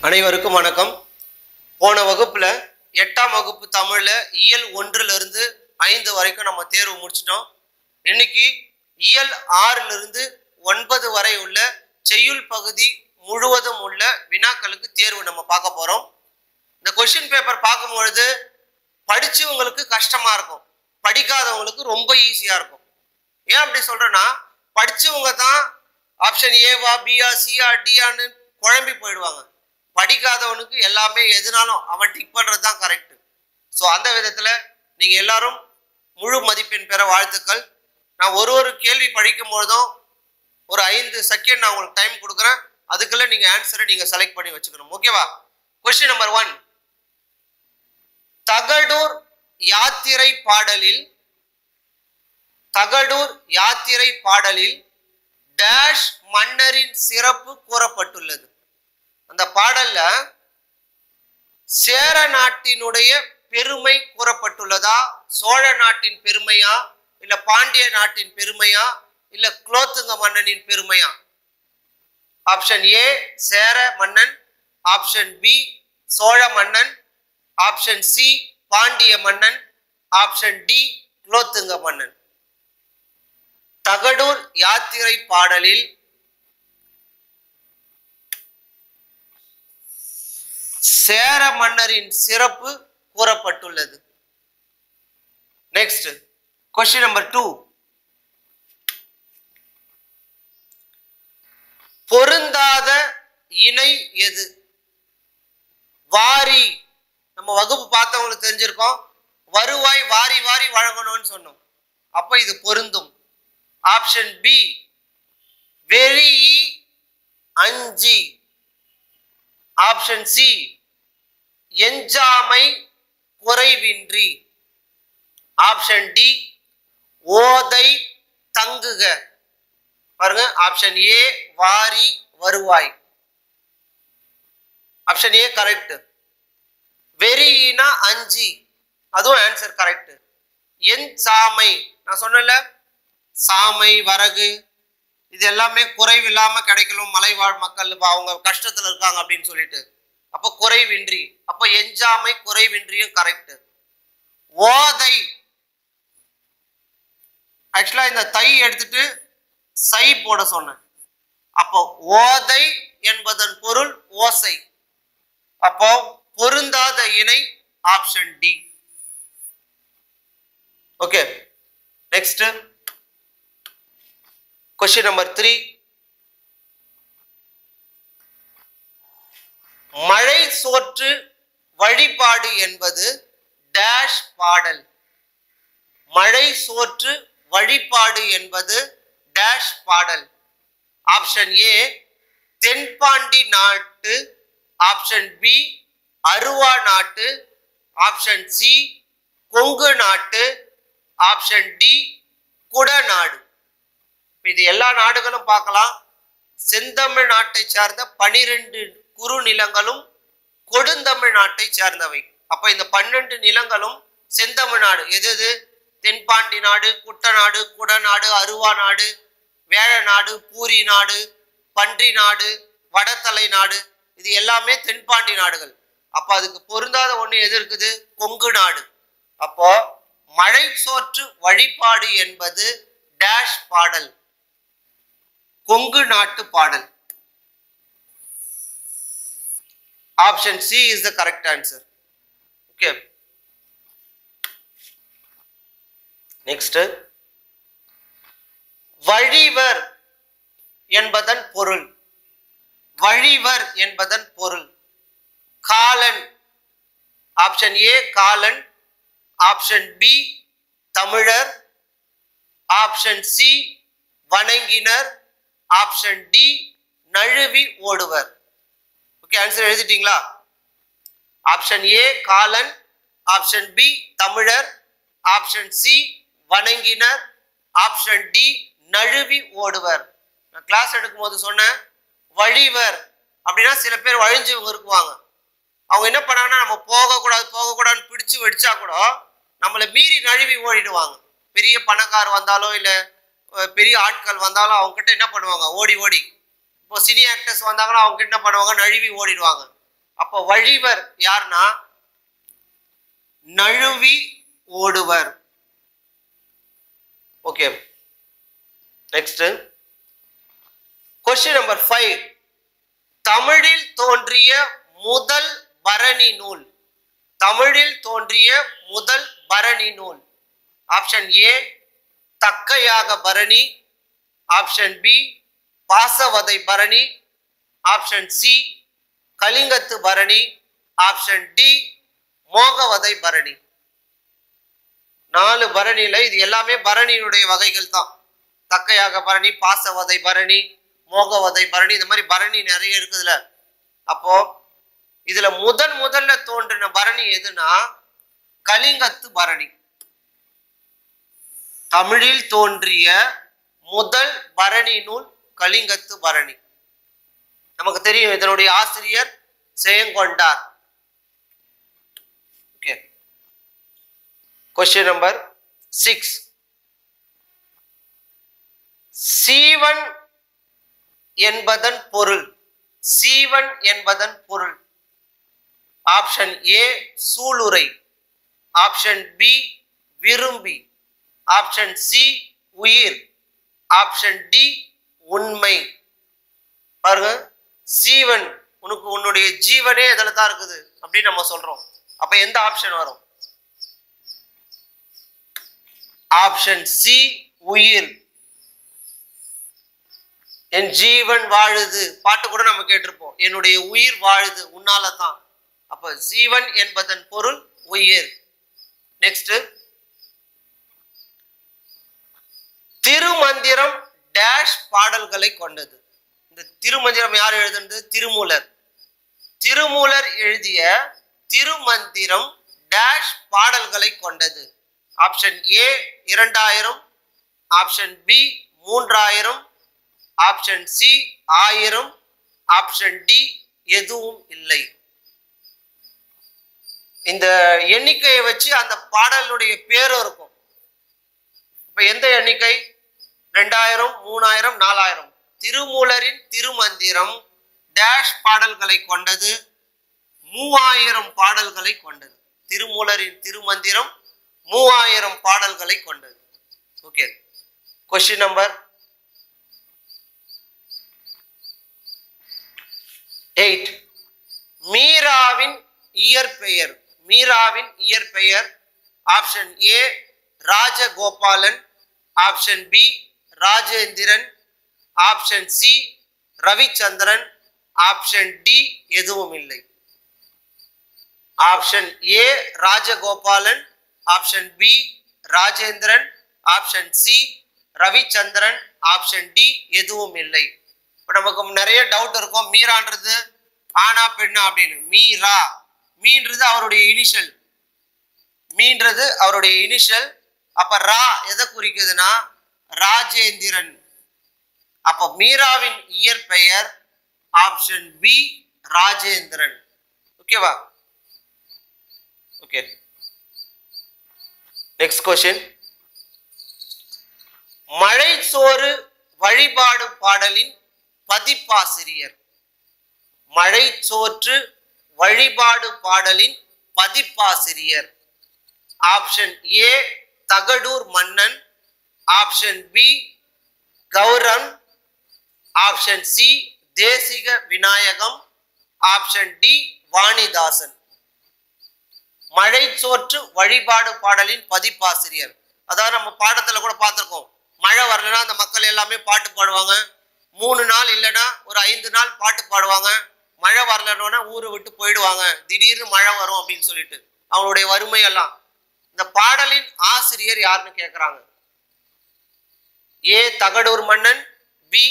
அனைவருக்கும் வணக்கம். போன வகுப்புல 8ஆம் வகுப்பு தமிழ்ல இயல் 1ல இருந்து 5 வரைக்கும் நம்ம தேர்வு முடிச்சிட்டோம். இன்னைக்கு இயல் 6ல இருந்து 9 வரை உள்ள செய்யுள் பகுதி முழுவதும் உள்ள வினாக்களுக்கு தேர்வு நம்ம பார்க்க போறோம். இந்த கொஸ்டின் பேப்பர் பார்க்கும்பொழுது படிச்சவங்களுக்கு கஷ்டமா இருக்கும், படிக்காதவங்களுக்கு ரொம்ப ஈஸியா இருக்கும். ஏன் அப்படி சொல்றேன்னா, படிச்சவங்க தான் ஆப்ஷன் ஏவா பியா சியா டியான்னு குழம்பி போயிடுவாங்க. படிக்காதவனுக்கு எல்லாமே எதுனாலும் அவன் டிக் பண்றது தான் கரெக்ட். ஸோ அந்த விதத்துல நீங்க எல்லாரும் முழு மதிப்பெண் பெற வாழ்த்துக்கள். நான் ஒரு கேள்வி படிக்கும் பொழுதும் ஒரு 5 செகண்ட் நான் உங்களுக்கு டைம் கொடுக்குறேன். அதுக்குள்ள நீங்க ஆன்சரை நீங்க செலக்ட் பண்ணி வச்சுக்கணும். ஓகேவா? Question number 1. தகடூர் யாத்திரை பாடலில் டேஷ் மன்னரின் சிறப்பு கூறப்பட்டுள்ளது. அந்த பாடல்ல சேர நாட்டினுடைய பெருமை கூறப்பட்டுள்ளதா, சோழ நாட்டின் பெருமையா, இல்ல பாண்டிய நாட்டின் பெருமையா, இல்ல குலோத்துங்க மன்னனின் பெருமையா? ஆப்ஷன் ஏ சேர மன்னன், ஆப்ஷன் பி சோழ மன்னன், ஆப்ஷன் சி பாண்டிய மன்னன், ஆப்ஷன் டி குலோத்துங்க மன்னன். தகடூர் யாத்திரை பாடலில் சேர மன்னரின் சிறப்பு கூறப்பட்டுள்ளது. Next question number 2. பொருந்தாத இணை எது? வாரி, நம்ம வகுப்பு பார்த்தவங்களுக்கு தெரிஞ்சிருக்கோம், வருவாய் வாரி வாரி வழங்கணும்னு சொன்னோம். அப்ப இது பொருந்தும். ஆப்ஷன் பி வெறி அஞ்சி, ஆப்ஷன் சி எஞ்சாமை குறைவின்றி, ஆப்ஷன் டி ஓதை தங்குக. பாருங்க, ஆப்ஷன் ஏ வாரி வருவாய். Option A correct. வெறினா அஞ்சி, அதுவும் ஆன்சர் கரெக்ட். என் சாமை, நான் சொன்னல சாமை வரகு இது எல்லாமே குறைவில்லாம கிடைக்கணும் மலைவாழ் மக்கள், அவங்க கஷ்டத்துல இருக்காங்க அப்படின்னு சொல்லிட்டு. அப்ப குறைவின்றி, அப்ப எஞ்சாமை குறைவின்றியும் கரெக்ட். ஓதை, ஆக்சுவலா இந்த தை எடுத்துட்டு சை போட சொன்னேன். அப்போ ஓதை என்பதன் பொருள் ஓசை. அப்போ பொருந்தாத இணை option D. Okay, next question number 3. மழை சோற்று வழிபாடு என்பது டேஷ் பாடல். மழை சோற்று வழிபாடு என்பது டேஷ் பாடல். ஆப்ஷன் ஏ தென்பாண்டி நாட்டு, ஆப்ஷன் பி அருவா நாட்டு, ஆப்ஷன் சி கொங்கு நாட்டு, ஆப்ஷன் டி குடநாடு. இது எல்லா நாடுகளும் பார்க்கலாம். செந்தமிழ் நாட்டை சார்ந்த 12 குறுநிலங்களும் கொடுந்தமிழ் நாட்டை சேர்ந்தவை. அப்ப இந்த 12 நிலங்களும் செந்தமிழ்நாடு. எது? தென்பாண்டி நாடு, குட்டநாடு, குடநாடு, அருவா நாடு, வேழ நாடு, பூரி நாடு, பன்றி நாடு, வடதலை நாடு, இது எல்லாமே தென்பாண்டி நாடுகள். அப்ப அதுக்கு பொருந்தாத ஒண்ணு எது இருக்குது? கொங்கு நாடு. அப்போ மழை சோற்று வழிபாடு என்பது டேஷ் பாடல், கொங்கு நாட்டு பாடல். Option C is the correct answer. Okay, next வழிவர் என்பதன் பொருள். வழிவர் என்பதன் பொருள் காலன். ஆப்ஷன் ஏ காலன், ஆப்ஷன் பி தமிழர், ஆப்ஷன் சி வணங்கினர், ஆப்ஷன் டி நழுவி ஓடுவர். ஓகே, ஆன்சர் எழுதிட்டீங்களா? ஆப்ஷன் ஏ காலன், ஆப்ஷன் பி தமிழர், ஆப்ஷன் சி வணங்கினர், ஆப்ஷன் டி நழுவி ஓடுவர். நான் கிளாஸ் எடுக்கும் போது சொன்னேன், வழிவர் அப்படின்னா சில பேர் வழிஞ்சவங்க இருக்குவாங்க. அவங்க என்ன பண்ணாங்கன்னா, நம்ம போகக்கூடாதுன்னு பிடிச்சு வெடிச்சா கூட நம்மளை மீறி நழுவி ஓடிடுவாங்க. பெரிய பணக்கார் வந்தாலோ இல்லை பெரிய ஆட்கள் வந்தாலும் அவங்க கிட்ட என்ன பண்ணுவாங்க, ஓடி ஓடி. இப்போ சினி ஆக்டர்ஸ் வந்தாங்கன்னா அவங்க கிட்ட என்ன பண்ணுவாங்க, நழுவி ஓடிடுவாங்க. அப்போ வழிவர் யாருன்னா நழுவி ஓடுவர். Okay, next question number 5. தமிழில் தோன்றிய முதல் பரணி நூல். தமிழில் தோன்றிய முதல் பரணி நூல். ஆப்ஷன் ஏ தக்கையாக பரணி, ஆப்ஷன் பி பாசவதை பரணி, ஆப்ஷன் சி கலிங்கத்து பரணி, ஆப்ஷன் டி மோகவதை பரணி. 4 பரணியில இது எல்லாமே பரணியினுடைய வகைகள் தான். தக்கையாக பரணி, பாசவதை பரணி, மோகவதை பரணி, இந்த மாதிரி பரணி நிறைய இருக்குதுல. அப்போ இதுல முதல்ல தோன்றின பரணி எதுனா கலிங்கத்து பரணி. தமிழில் தோன்றிய முதல் பரணி நூல் கலிங்கத்து பரணி. நமக்கு தெரியும் இதனுடைய ஆசிரியர் செயங்கொண்டார். Okay, question number 6. சீவன் என்பதன் பொருள். சீவன் என்பதன் பொருள். ஆப்ஷன் ஏ சூளுரை, ஆப்ஷன் பி விரும்பி, ஆப்ஷன் சி உயிர், ஆப்ஷன் டி உண்மை. பாருங்க, சீவன் உனக்கு உன்னுடைய ஜீவனே இதுல தான் இருக்குது அப்படின்னு நம்ம சொல்றோம். அப்ப எந்த ஆப்ஷன் வரும்? ஆப்ஷன் சி உயிர். என் ஜீவன் வாழுது பாட்டு கூட நம்ம கேட்டிருப்போம். என்னுடைய உயிர் வாழுது உன்னால தான். அப்ப ஜீவன் என்பதன் பொருள் உயிர். நெக்ஸ்ட், திருமந்திரம் டேஷ் பாடல்களை கொண்டது. இந்த திருமந்திரம் யார் எழுதுனது? திருமூலர். திருமூலர் எழுதிய திருமந்திரம் டேஷ் பாடல்களை கொண்டது. Option A 2000, option B 3000, option C 1000, option D எதுவும் இல்லை. இந்த எண்ணிக்கையை வச்சு அந்த பாடலுடைய பேரும் இருக்கும். இப்ப எந்த எண்ணிக்கை? 2000, 3000, 4000. திருமூலரின் திருமந்திரம் டேஷ் பாடல்களை கொண்டது, 3000 பாடல்களை கொண்டது. திருமூலரின் திருமந்திரம் 3000 பாடல்களை கொண்டது. Okay, question number 8. மீராவின் இயற்பெயர். மீராவின் இயற்பெயர். Option A Rajagopalan, option B Rajendran, option C Ravichandran, option D எதுவும் இல்லை. Option A Rajagopalan, option B Rajendran, option C Ravichandran, option D எதுவும் இல்லை. இப்போ நமக்கு நிறைய டவுட் இருக்கும், மீரான்றது ஆனா பெண்ணா அப்படின்னு. மீரா, மீன்றது அவருடைய இனிஷியல். மீன்றது அவருடைய இனிஷியல். அப்ப ரா எதை குறிக்குதுன்னா ராஜேந்திரன். அப்ப மீராவின் இயற்பெயர் ஆப்ஷன் பி ராஜேந்திரன். ஓகேவா? Okay, next question. மழை சோறு வழிபாடு பாடலின் பதிப்பாசிரியர். மழை சோற்று வழிபாடு பாடலின் பதிப்பாசிரியர். ஆப்ஷன் ஏ தகடூர் மன்னன், option B கௌரன், option C Desika Vinayagam, option D Vanidasan. மழை சோற்று வழிபாடு பாடலின் பதிப்பாசிரியர். அதாவது நம்ம பாடத்துல கூட பார்த்திருக்கோம், மழை வரலன்னா அந்த மக்கள் எல்லாமே பாட்டு பாடுவாங்க. 3 நாள் இல்லைன்னா ஒரு 5 நாள் பாட்டு பாடுவாங்க. மழை வரலன்னா ஊரை விட்டு போயிடுவாங்க. திடீர்னு மழை வரும் அப்படின்னு சொல்லிட்டு அவங்களுடைய வறுமை எல்லாம். இந்த பாடலின் ஆசிரியர் யாருன்னு கேட்கிறாங்க. ஏ தகடூர் மன்னன், B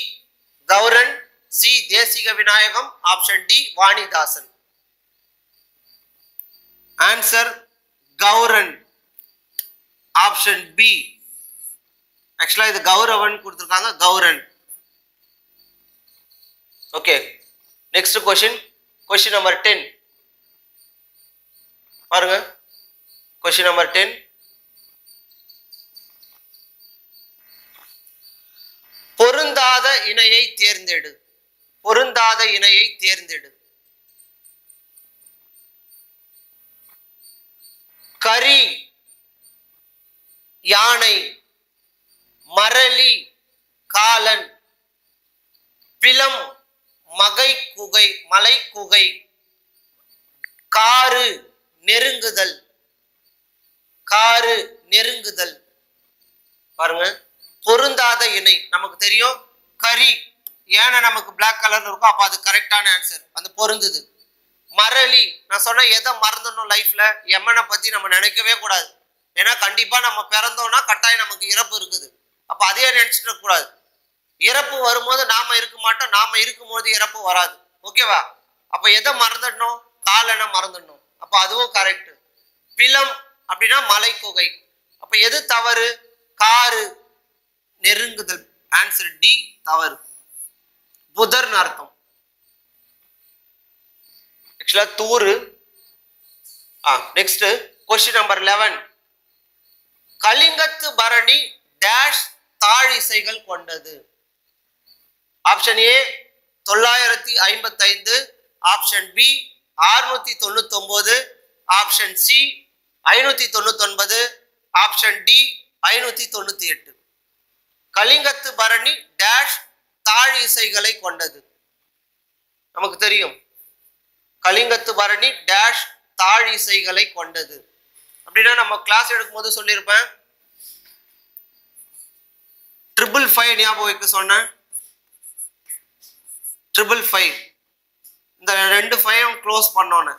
Gauran, C Desika Vinayagam, option D Vanidasan. Answer Gauran, option B. ஆக்சுவலா இது கௌரவன் கொடுத்திருக்காங்க, Gauran. Okay, next question. Question number 10 பாருங்க. Question number 10. பொருந்தாத இணையை தேர்ந்தெடு. பொருந்தாத இணையை தேர்ந்தெடு. கரி யானை, மரளி காலன், பிலம் மகை குகை மலை குகை, காரு நெருங்குதல். காரு நெருங்குதல். பாருங்க, பொருந்தாத இணை நமக்கு தெரியும். கரி ஏன்னா நமக்கு பிளாக் கலர்ல இருக்கும், அப்ப அது கரெக்டான ஆன்சர், அந்த பொருந்துது. மரளி, நான் சொன்ன எதை மறந்துடணும் லைஃப்ல, எமனை பத்தி நம்ம நினைக்கவே கூடாது. ஏன்னா கண்டிப்பா நம்ம பிறந்தோம்னா கட்டாயம் நமக்கு இறப்பு இருக்குது. அப்ப அதே நினைச்சிட்டு இருக்க கூடாது. இறப்பு வரும்போது நாம இருக்க மாட்டோம், நாம இருக்கும் போது இறப்பு வராது. ஓகேவா? அப்ப எதை மறந்துடணும்? காலனை மறந்துடணும். அப்ப அதுவும் கரெக்ட். பிலம் அப்படின்னா மலை குகை. அப்ப எது தவறு? காரு நெருங்குதல். ஆன்சர் டி தவறு. புதர்னு அர்த்தம். ஆக்சுவலா தூரு. Next question number 11. கலிங்கத்து பரணி டேஷ் தாழ் இசைகள் கொண்டது. Option A 955, option B 699, option C 599, option D 598. கலிங்கத்து பரணி டேஷ் தாழ் இசைகளை கொண்டது. நமக்கு தெரியும் கலிங்கத்து பரணி டேஷ் தாழ் இசைகளை கொண்டது. அப்படின்னா நம்ம கிளாஸ் எடுக்கும் போது சொல்லியிருப்பேன். 555 ஞாபகம் வைக்க சொன்னேன். 555 இந்த 2 5 க்ளோஸ் பண்ணோன்னு.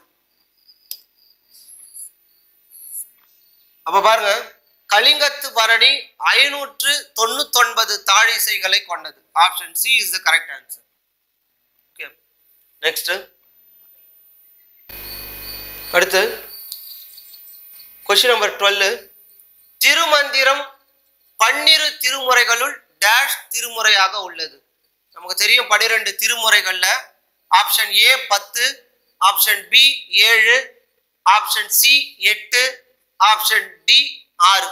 அப்ப பாருங்க, கலிங்கத்து பரணி 599 தாழ் இசைகளை கொண்டது. Option C is the correct answer. Okay, next. அடுத்து கொஸ்டின் நம்பர் 12. திருமந்திரம் 12 திருமுறைகளுள் டேஷ் திருமுறையாக உள்ளது. நமக்கு தெரியும் 12 திருமுறைகள்ல option A 10, option B 7, option C 8, option D 6.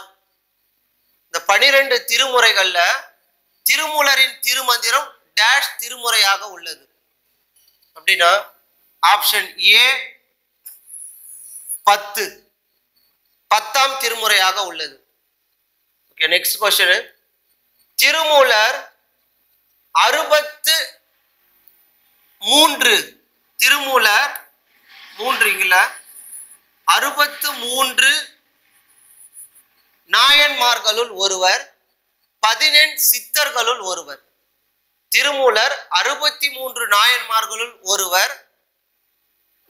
இந்த 12 திருமுறைகள்ல திருமூலரின் திருமந்திரம் டேஷ் திருமுறையாக உள்ளது. அப்படின்னா ஆப்ஷன் ஏ 10 10ஆம் திருமுறையாக உள்ளது. Okay, next question. Tirumular 63 Tirumular 63 நாயன்மார்களுள் ஒருவர், 18 சித்தர்களுள் ஒருவர். திருமூலர் 63 நாயன்மார்களுள் ஒருவர்.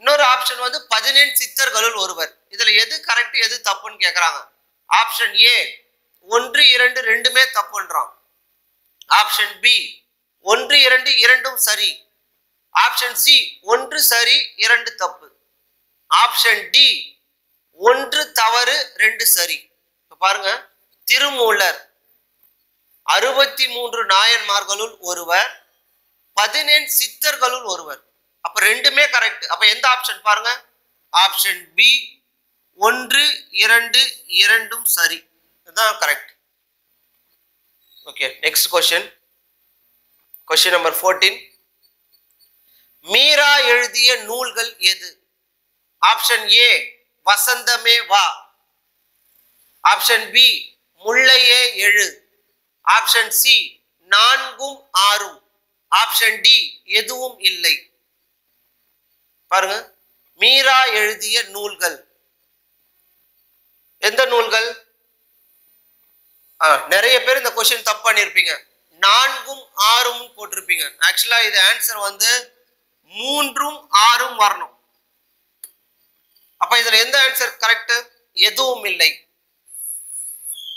இன்னொரு ஆப்ஷன் வந்து 18 சித்தர்களுள் ஒருவர். இதுல எது கரெக்ட் எது தப்புன்னு கேக்குறாங்க. ஆப்ஷன் ஏ 1 2 ரெண்டுமே தப்புன்றான். ஆப்ஷன் பி 1 2 இரண்டும் சரி. ஆப்ஷன் சி 1 சரி 2 தப்பு. ஆப்ஷன் டி 1 தவறு 2 சரி. பாருங்க, திருமூலர் 63 நாயன்மார்களுள் ஒருவர், 18 சித்தர்களுள் ஒருவர். அப்ப ரெண்டுமே கரெக்ட். அப்ப எந்த ஆப்ஷன் பாருங்க? ஆப்ஷன் பி 1 2 இரண்டும் சரி. இதுதான் correct. Okay, next question. Question number 14. Meera எழுதிய நூல்கள் எது? ஆப்ஷன் ஏ வசந்தமே வா, ஆப்ஷன் பி முல்லையே எழு, ஆப்ஷன் சி 4ம் 6ம், ஆப்ஷன் டி எதுவும் இல்லை. பாருங்க, மீரா எழுதிய நூல்கள் எந்த நூல்கள்? நிறைய பேர் இந்த क्वेश्चन தப்பு பண்ணிருப்பீங்க. 4ம் 6ம் போட்டிருப்பீங்க. ஆக்சுவலா இது ஆன்சர் வந்து 3ம் 6ம் வரணும். அப்ப இதுல எந்த ஆன்சர் கரெக்ட்? எதுவும் இல்லை.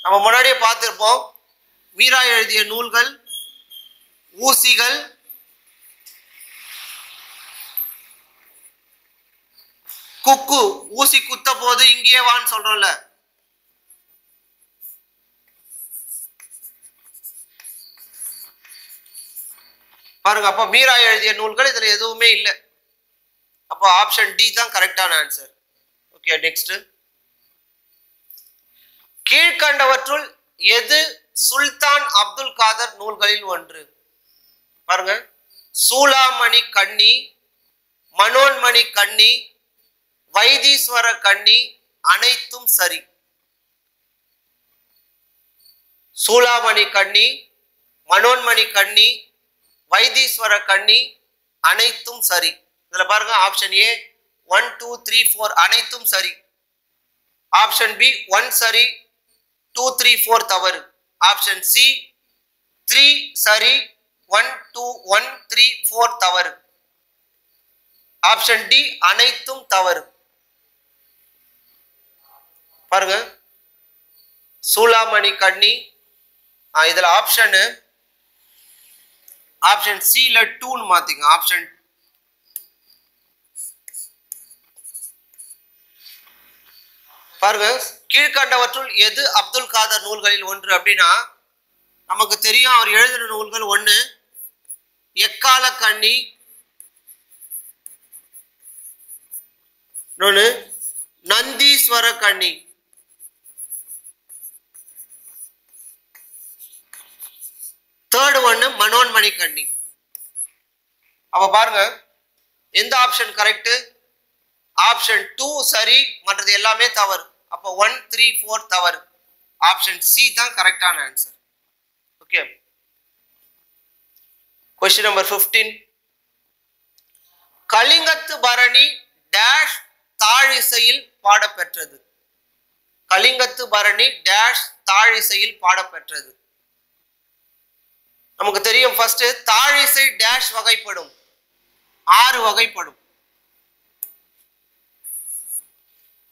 நம்ம முன்னாடியே பார்த்திருப்போம். மீரா எழுதிய நூல்கள், ஊசிகள், குக்கு ஊசி குத்த போது இங்கே வான்னு சொல்றோம்ல, பாருங்க. அப்ப மீரா எழுதிய நூல்கள் இதுல எதுவுமே இல்லை. அப்போ ஆப்ஷன் டி தான் கரெக்டான ஆன்சர். Okay, next. கீழ்கண்டவற்றுள் எது சுல்தான் அப்துல் காதர் நூல்களில் ஒன்று? பாருங்க, சூளாமணி கண்ணி, மனோன்மணி கண்ணி, வைத்தீஸ்வர கண்ணி அனைத்தும் சரி. சூளாமணி கண்ணி, மனோன்மணி கண்ணி, வைத்தீஸ்வர கண்ணி அனைத்தும் சரி. இதுல பாருங்க, ஆப்ஷன் ஏ 1 2 3 4 அனைத்தும் சரி. ஆப்ஷன் பி 1 சரி, 2 3 4 தவறு. ஆப்ஷன் சி 3 சரி, 1 2 1 3 4 தவறு. ஆப்ஷன் டி அனைத்தும் தவறு. பாருங்க, சூளாமணி கண்ணி, இதுல ஆப்ஷன் சில 2 மாத்திங்க. ஆப்ஷன் பாருங்க, கீழ்கண்டவற்றுள் எது அப்துல் காதர் நூல்களில் ஒன்று அப்படின்னா, நமக்கு தெரியும் அவர் எழுதின நூல்கள் ஒன்று எக்கால கண்ணி, இன்னொன்னு நந்தீஸ்வர கண்ணி. தேர்ட் ஒன்னு மனோன்மணி கண்ணி. அப்ப பாருங்க, எந்த ஆப்ஷன் கரெக்ட்? ஆப்ஷன் 2 சரி, மற்றது எல்லாமே தவறு. அப்ப 1 3 4 தவறு. ஆப்ஷன் சி தான் கரெக்டான ஆன்சர். Okay, question number 15. கலிங்கத்து பரணி டேஷ் தாழிசையில் பாடப்பெற்றது. கலிங்கத்து பரணி டேஷ் தாழிசையில் பாடப்பெற்றது. நமக்கு தெரியும், ஃபர்ஸ்ட் தாழிசை டேஷ் வகைப்படும், 6 வகைப்படும்.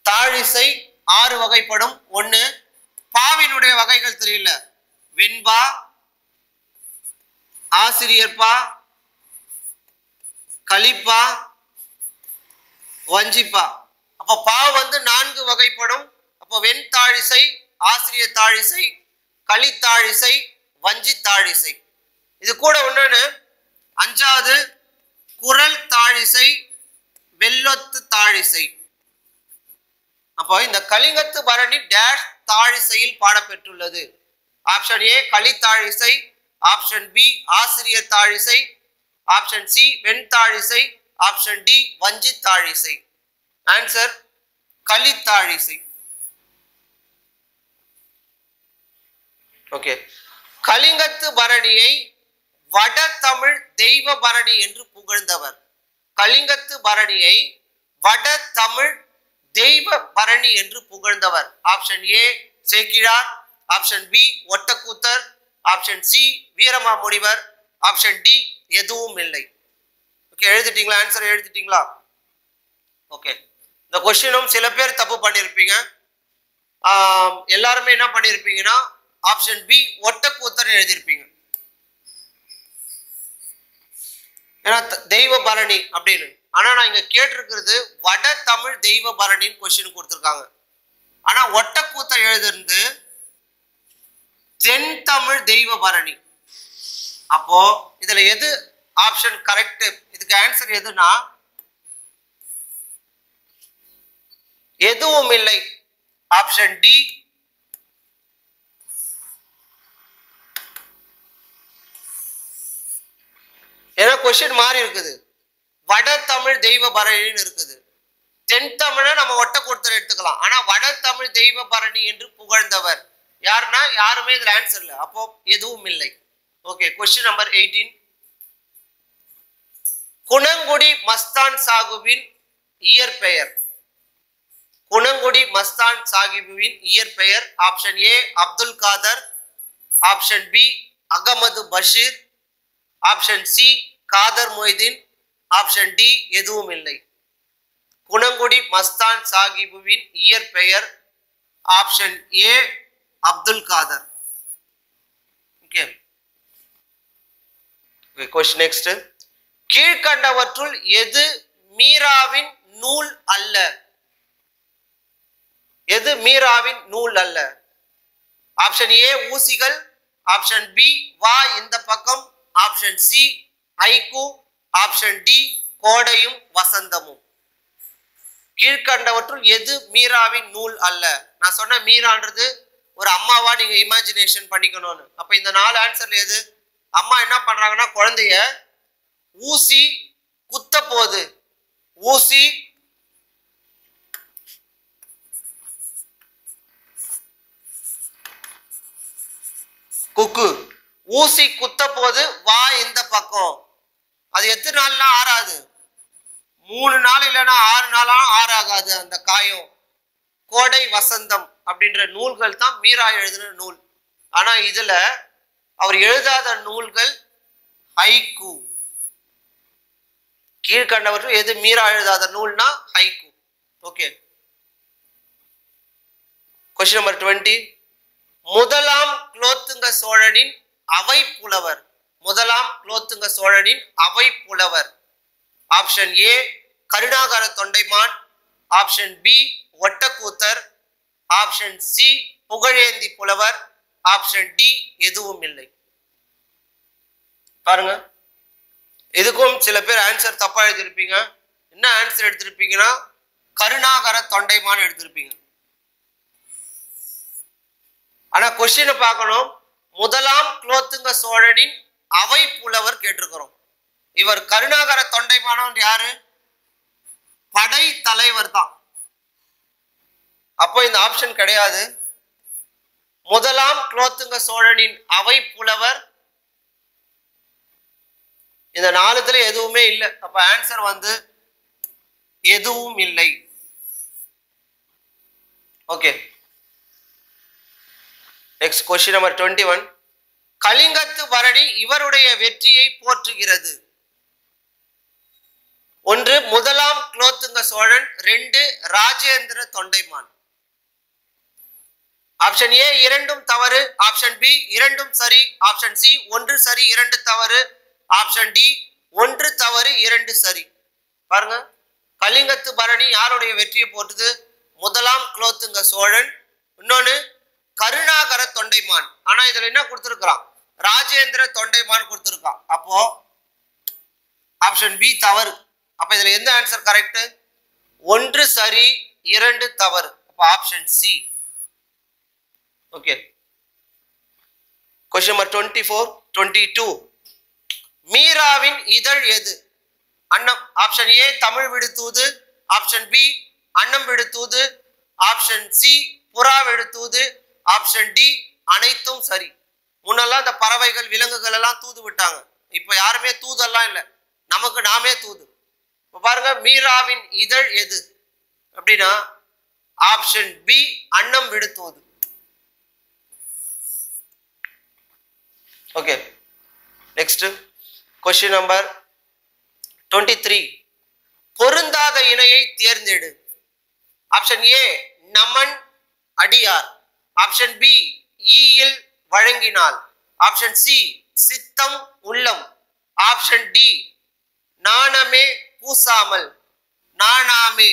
தாழிசை 6 வகைப்படும். ஒன்னு, பாவினுடைய வகைகள் தெரியல, வெண்பா, ஆசிரியர்பா, கலிப்பா, வஞ்சிப்பா. அப்ப பா வந்து 4 வகைப்படும். அப்போ வெண் தாழிசை, ஆசிரியர் தாழிசை, கலித்தாழிசை, வஞ்சி தாழிசை. இது கூட ஒண்ணு, 5வது குரல் தாழிசை, வெள்ளொத்து தாழிசை. அப்போ இந்த கலிங்கத்து பரணி டேஷ் தாழிசையில் பாடப்பெற்றுள்ளது. ஆப்ஷன் ஏ கலித்தாழிசை, ஆப்ஷன் பி ஆசிரியர் தாழிசை, ஆப்ஷன் சி வெண் தாழிசை, ஆப்ஷன் டி வஞ்சி தாழிசை. ஆன்சர் கலித்தாழிசை. ஓகே, கலிங்கத்து பரணியை வட தமிழ் தெய்வ பரணி என்று புகழ்ந்தவர். கலிங்கத்து பரணியை வட தமிழ் தெய்வ பரணி என்று புகழ்ந்தவர். Option A Sekkizhar, option B Ottakoothar, option C Veeramamunivar, option D எதுவும் இல்லை. ஓகே, எழுதிட்டீங்களா? ஆன்சர் எழுதிட்டீங்களா? ஓகே, இந்த கொஸ்டினும் சில பேர் தப்பு பண்ணியிருப்பீங்க. எல்லாருமே என்ன பண்ணியிருப்பீங்கன்னா ஆப்ஷன் பி ஒட்டக்கூத்தர் எழுதியிருப்பீங்க. ஏன்னா தெய்வ பரணி அப்படின்னு. ஆனா நான் இங்க கேட்டிருக்கிறது வட தமிழ் தெய்வ பரணின்னு கொஸ்டின் கொடுத்துருக்காங்க. ஆனா ஒட்டக்கூத்தர் எழுதுறது தென் தமிழ் தெய்வ பரணி. அப்போ இதுல எது ஆப்ஷன் கரெக்ட்? இதுக்கு ஆன்சர் எதுனா எதுவும் இல்லை. Option D. ஏன்னா கொஸ்டின் மாறி இருக்குது, வட தமிழ் தெய்வ பரணின்னு இருக்குது. தென் தமிழ நம்ம ஒட்டக்கூத்தர் எடுத்துக்கலாம். ஆனா வட தமிழ் தெய்வ பரணி என்று புகழ்ந்தவர் யாருன்னா யாருமே இதுல ஆன்சர் இல்லை. அப்போ எதுவும் இல்லை. Okay, question number 18. Gunangudi Masthan சாகுவின் இயற்பெயர். குணங்குடி மஸ்தான் சாஹிபுவின் இயற்பெயர். Option A Abdul Kader, option B Ahamed Basheer, option C Kader Mohideen, option D எதுவும் இல்லை. குணங்குடி மஸ்தான் சாஹிபுவின் இயற்பெயர் option A Abdul Kader. Okay, question next. கீழ்கண்டவற்றுள் எது மீராவின் நூல் அல்ல? எது மீராவின் நூல் அல்ல? ஆப்ஷன் ஏ ஊசிகள், ஆப்ஷன் பி வா இந்த பக்கம், option C haiku, option D கோடையும் வசந்தமும். கீழ்கண்டவற்றுள் எது மீராவின் நூல் அல்ல? நான் சொன்ன மீரான்றது ஒரு அம்மாவா நீங்க இமேஜினேஷன் பண்ணிக்கணும்னு. அப்ப இந்த 4 ஆன்சர்ல எது? அம்மா என்ன பண்றாங்கன்னா குழந்தைய ஊசி குத்த போகுது, ஊசி குக்கு, ஊசி குத்த போது வா இந்த பக்கம். அது எத்தனை நாள்லாம் ஆறாது, 3 நாள் இல்லைன்னா 6 நாளாம் ஆறாகாது அந்த காயம். கோடை வசந்தம் அப்படின்ற நூல்கள் தான் மீரா எழுதின நூல். ஆனா இதுல அவர் எழுதாத நூல்கள் ஹைக்கூ. கீழ்கண்டவர்கள் எது மீரா எழுதாத நூல்னா ஹைக்கூ. Okay, question number 20. முதலாம் குலோத்துங்க சோழனின் அவை புலவர். முதலாம் குலோத்துங்க சோழனின் அவை புலவர். Option A Karunakara Tondaiman, option B Ottakoothar, option C Pugazhendhi புலவர், ஆப்ஷன் டி எதுவும் இல்லை. பாருங்க, இதுக்கும் சில பேர் ஆன்சர் தப்பா எழுதிருப்பீங்க. என்ன ஆன்சர் எடுத்திருப்பீங்கன்னா கருணாகர தொண்டைமான் எடுத்திருப்பீங்க. ஆனா கொஸ்டினை பார்க்கணும், முதலாம் குலோத்துங்க சோழனின் அவை புலவர் கேட்டிருக்கிறோம். இவர் கருணாகர தொண்டைமானவர் யாரு? படை தலைவர் தான். அப்போ இந்த ஆப்ஷன் கிடையாது. முதலாம் குலோத்துங்க சோழனின் அவை புலவர் இந்த 4த்துல எதுவுமே இல்லை. அப்ப ஆன்சர் வந்து எதுவும் இல்லை. Okay, next question number 21. Kalingathu Parani இவருடைய வெற்றியை போற்றுகிறது. 1 முதலாம் குலோத்துங்க சோழன், 2 ராஜேந்திர தொண்டைமான். ஆப்ஷன் ஏ 2ம் தவறு, ஆப்ஷன் பி 2ம் சரி, ஆப்ஷன் சி 1 சரி 2 தவறு, ஆப்ஷன் டி 1 தவறு 2 சரி. பாருங்க, கலிங்கத்து பரணி யாருடைய வெற்றியை போற்றுது? முதலாம் குலோத்துங்க சோழன், இன்னொன்னு கருணாகர தொண்டைமான். ஆனா இதுல என்ன கொடுத்திருக்கான்? ராஜேந்திர தொண்டைமான் கொடுத்திருக்கான். அப்போ ஆப்ஷன் பி தவறு. அப்ப இதுல எந்த ஆன்சர் கரெக்ட்? 1 சரி 2 தவறு. அப்ப option C. Okay, question number 24, 22. மீராவின் இதழ் எது? Annam. Option A Tamil Viduthoothu, option B Annam Viduthoothu, option C புறா விடுதூது, ஆப்ஷன் டி அனைத்தும் சரி. முன்னெல்லாம் இந்த பறவைகள் விலங்குகள் எல்லாம் தூது விட்டாங்க. இப்ப யாருமே தூதெல்லாம் இல்லை, நமக்கு நாமே தூது. இப்ப பாருங்க, மீராவின் இதழ் எது அப்படின்னா option B Annam Viduthoothu. Okay, next question number 23. பொருந்தாத இணையை தேர்ந்தெடு. ஆப்ஷன் ஏ நமன் அடியார், ஆப்ஷன் பி ஈயில் வழங்கினாள், ஆப்ஷன் சி சித்தம் உள்ளம், ஆப்ஷன் டி நாணமே பூசாமல். நாணாமே,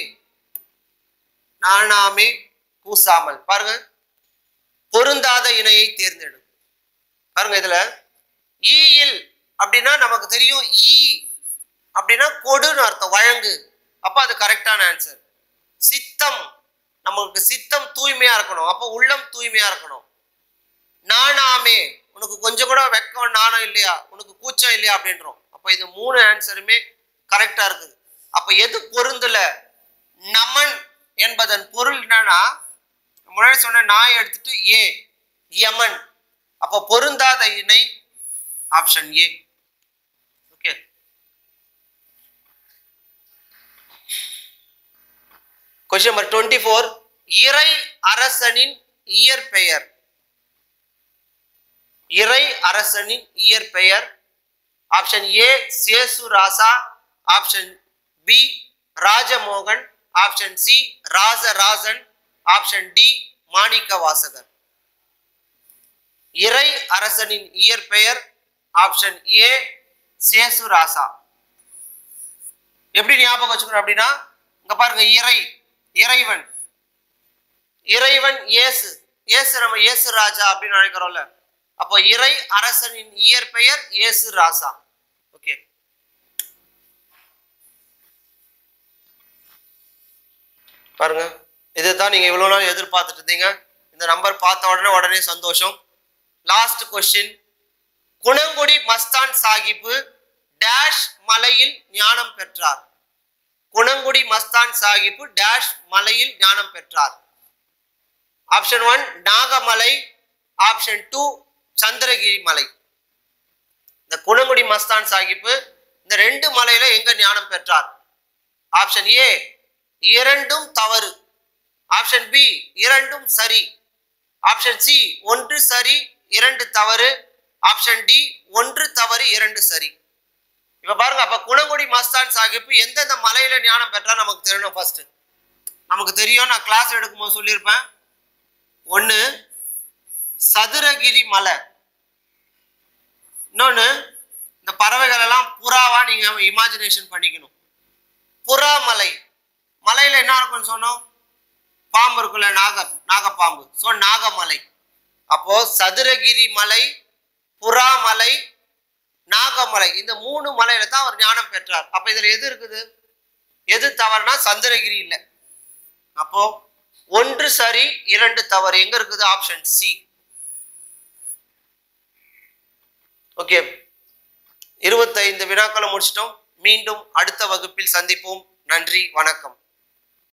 நாணாமே பூசாமல். பாருங்க, பொருந்தாத இணையை தேர்ந்தெடு. பாருங்க, இதுல ஈயில் அப்படின்னா நமக்கு தெரியும், ஈ அப்படின்னா கொடுன்னு அர்த்தம், வழங்கு. அப்ப அது கரெக்டான ஆன்சர். சித்தம், நமக்கு சித்தம் தூய்மையா இருக்கணும், அப்போ உள்ளம் தூய்மையா இருக்கணும். நாணாமே, உனக்கு கொஞ்சம் கூட வெக்கம் நாணம் இல்லையா, உனக்கு கூச்சம் இல்லையா அப்படின்றோம். அப்ப இது 3 ஆன்சருமே கரெக்டா இருக்குது. அப்ப எது பொருந்தல? நமன் என்பதன் பொருள் என்னன்னா, முன்னாடி சொன்ன நாய் எடுத்துட்டு ஏ யமன். அப்ப பொருந்தாத இணை option A. Okay, question number 24. இறை அரசனின் இயற்பெயர். இறை அரசனின் இயற்பெயர். Option A Sesurasa, option B Rajamohan, option C Rajarajan, option D Manikka Vasagar. இறை அரசனின் இயற்பெயர் ஆப்ஷன் ஏ சேசுராசா. எப்படி ஞாபகம் வச்சுக்கணும் அப்படின்னா, இங்க பாருங்க, இறை இறைவன், இறைவன் இயேசு, இயேசு நம்ம இயேசு ராஜா அப்படின்னு நினைக்கிறோம்ல. அப்போ இறை அரசனின் இயற்பெயர் இயேசு ராசா. ஓகே, பாருங்க, இதுதான் நீங்க இவ்வளவு நாள் எதிர்பார்த்துட்டு இருந்தீங்க. இந்த நம்பர் பார்த்த உடனே சந்தோஷம். Last question. Gunangudi Gunangudi Masthan Sahib dash மலையில் ஞானம் பெற்றார். குணங்குடி மஸ்தான் சாஹிப்பு டேஷ் மலையில் ஞானம் பெற்றார். ஆப்ஷன் 1 நாகமலை, ஆப்ஷன் 2 சந்திரகிரி மலை. இந்த குணங்குடி மஸ்தான் சாஹிப்பு இந்த 2 மலையில எங்க ஞானம் பெற்றார்? ஆப்ஷன் ஏ இரண்டும் தவறு, ஆப்ஷன் பி இரண்டும் சரி, ஆப்ஷன் சி 1 சரி 2 தவறு, ஆப்ஷன் டி 1 தவறு 2 சரி. இப்ப பாருங்க, அப்ப குணங்குடி மஸ்தான் சாஹிப் எந்தெந்த மலையில ஞானம் பெற்றா நமக்கு தெரியணும். ஃபர்ஸ்ட் நமக்கு தெரியும், நான் கிளாஸ் எடுக்கும்போது சொல்லியிருப்பேன். 1 சதுரகிரி மலை, இன்னொன்னு இந்த பறவைகள் எல்லாம் புறாவா நீங்க இமேஜினேஷன் பண்ணிக்கணும். புறா மலை, மலையில என்ன இருக்கும்னு சொன்னோம்? பாம்பு இருக்குல்ல, நாகப்பாம்பு. ஸோ நாகமலை. அப்போ சதுரகிரி மலை, புறா மலை, நாகமலை, இந்த 3 மலையில தான் அவர் ஞானம் பெற்றார். அப்ப இதுல எது இருக்குது? எது தவறுனா சந்திரகிரி இல்லை. அப்போ 1 சரி 2 தவறு எங்க இருக்குது? Option C. ஓகே, 25 வினாக்களை முடிச்சிட்டோம். மீண்டும் அடுத்த வகுப்பில் சந்திப்போம். நன்றி, வணக்கம்.